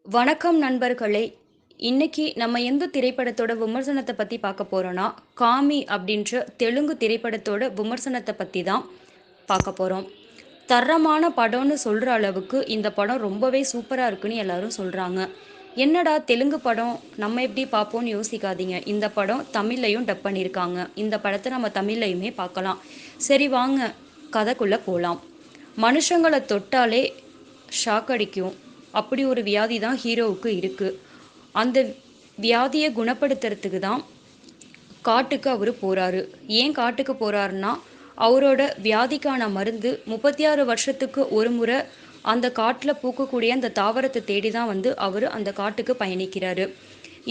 வணக்கம் நண்பர்களே! இன்னைக்கு நம்ம எந்த திரைப்படத்தோட விமர்சனத்த பத்தி பார்க்க போறோம்னா, "காமி" அப்படின்ற தெலுங்கு திரைப்படத்தோட விமர்சனத்த பத்தி தான் பார்க்க போறோம். தரமான படம்னு சொல்ற அளவுக்கு இந்த படம் ரொம்பவே சூப்பரா இருக்குன்னு எல்லாரும் சொல்றாங்க. என்னடா தெலுங்கு படம் நம்ம எப்படி பார்ப்போம்னு யோசிக்காதீங்க. இந்த படம் தமிழ்லயும் டப் பண்ணியிருக்காங்க. இந்த படத்த நம்ம தமிழ்லயுமே பார்க்கலாம். சரி வாங்க கதைக்குள்ள போலாம். மனுஷங்கள தொட்டாலே ஷாக் அடிக்கும். அப்படி ஒரு வியாதி தான் ஹீரோவுக்கு இருக்கு. அந்த வியாதிய குணப்படுத்துறதுக்கு தான் காட்டுக்கு அவரு போறாரு. ஏன் காட்டுக்கு போறாருன்னா, அவரோட வியாதிக்கான மருந்து 36 வருஷத்துக்கு ஒரு முறை அந்த காட்டுல பூக்கக்கூடிய அந்த தாவரத்த தேடி தான் அவரு அந்த காட்டுக்கு பயணிக்கிறாரு.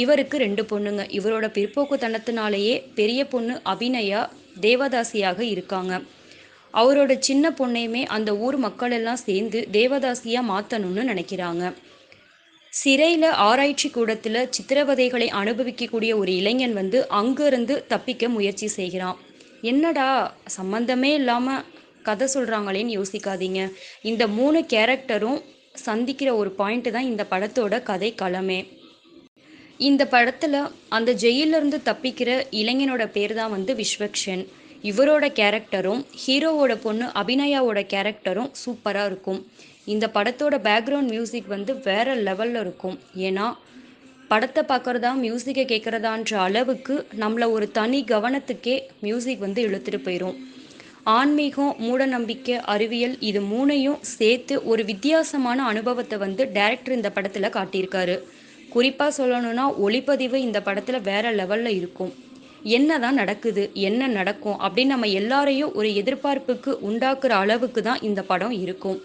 இவருக்கு 2 பொண்ணுங்க. இவரோட பிற்போக்குத்தனத்தினாலேயே பெரிய பொண்ணு அபிநயா தேவதாசியாக இருக்காங்க. அவரோட சின்ன பொண்ணையுமே அந்த ஊர் மக்கள் எல்லாம் சேர்ந்து தேவதாசியா மாத்தணும்னு நினைக்கிறாங்க. சிறையில ஆராய்ச்சி கூடத்துல சித்திரவதைகளை அனுபவிக்கக்கூடிய ஒரு இளைஞன் அங்கிருந்து தப்பிக்க முயற்சி செய்கிறான். என்னடா சம்பந்தமே இல்லாம கதை சொல்றாங்களேன்னு யோசிக்காதீங்க. இந்த 3 கேரக்டரும் சந்திக்கிற ஒரு பாயிண்ட் தான் இந்த படத்தோட கதை களமே. இந்த படத்துல அந்த ஜெயில்ல இருந்து தப்பிக்கிற இளைஞனோட பேர் தான் விஸ்வக்ஷன். இவரோட கேரக்டரும் ஹீரோவோட பொண்ணு அபிநயாவோட கேரக்டரும் சூப்பரா இருக்கும். இந்த படத்தோட பேக்ரவுண்ட் மியூசிக் வேற லெவல்ல இருக்கும். ஏன்னா படத்தை பார்க்கறதா மியூசிக்கை கேட்கறதான்ற அளவுக்கு நம்மள ஒரு தனி கவனத்துக்கே மியூசிக் இழுத்துட்டு போயிடும். ஆன்மீகம், மூடநம்பிக்கை, அறிவியல் இது மூணையும் சேர்த்து ஒரு வித்தியாசமான அனுபவத்தை டைரக்டர் இந்த படத்துல காட்டியிருக்காரு. குறிப்பா சொல்லணும்னா ஒளிப்பதிவு இந்த படத்துல வேற லெவல்ல இருக்கும். என்னதான் நடக்குது, என்ன நடக்கும் அப்படின்னு நம்ம எல்லாரையும் ஒரு எதிர்பார்ப்புக்கு உண்டாக்குற அளவுக்கு தான் இந்த படம் இருக்கும்.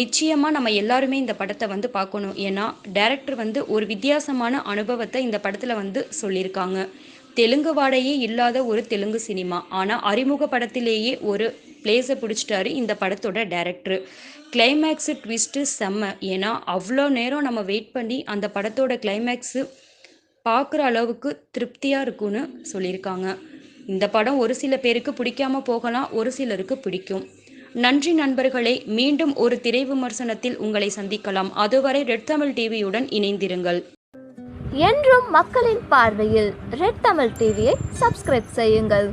நிச்சயமா நம்ம எல்லாருமே இந்த படத்தை பார்க்கணும். ஏன்னா டைரக்டர் ஒரு வித்தியாசமான அனுபவத்தை இந்த படத்துல சொல்லியிருக்காங்க. தெலுங்கு வாடையே இல்லாத ஒரு தெலுங்கு சினிமா. ஆனா அறிமுக படத்திலேயே ஒரு பிளேஸை பிடிச்சிட்டாரு இந்த படத்தோட டைரக்டர். கிளைமேக்ஸு ட்விஸ்ட்டு செம்ம. ஏன்னா அவ்வளோ நேரம் நம்ம வெயிட் பண்ணி அந்த படத்தோட கிளைமேக்ஸு பார்க்குற அளவுக்கு திருப்தியாக இருக்கும்னு சொல்லியிருக்காங்க. இந்த படம் ஒரு சில பேருக்கு பிடிக்காம போகலாம், ஒரு சிலருக்கு பிடிக்கும். நன்றி நண்பர்களே! மீண்டும் ஒரு திரை விமர்சனத்தில் உங்களை சந்திக்கலாம். அதுவரை ரெட் தமிழ் டிவியுடன் இணைந்திருங்கள். என்றும் மக்களின் பார்வையில் ரெட் தமிழ் டிவியை சப்ஸ்கிரைப் செய்யுங்கள்.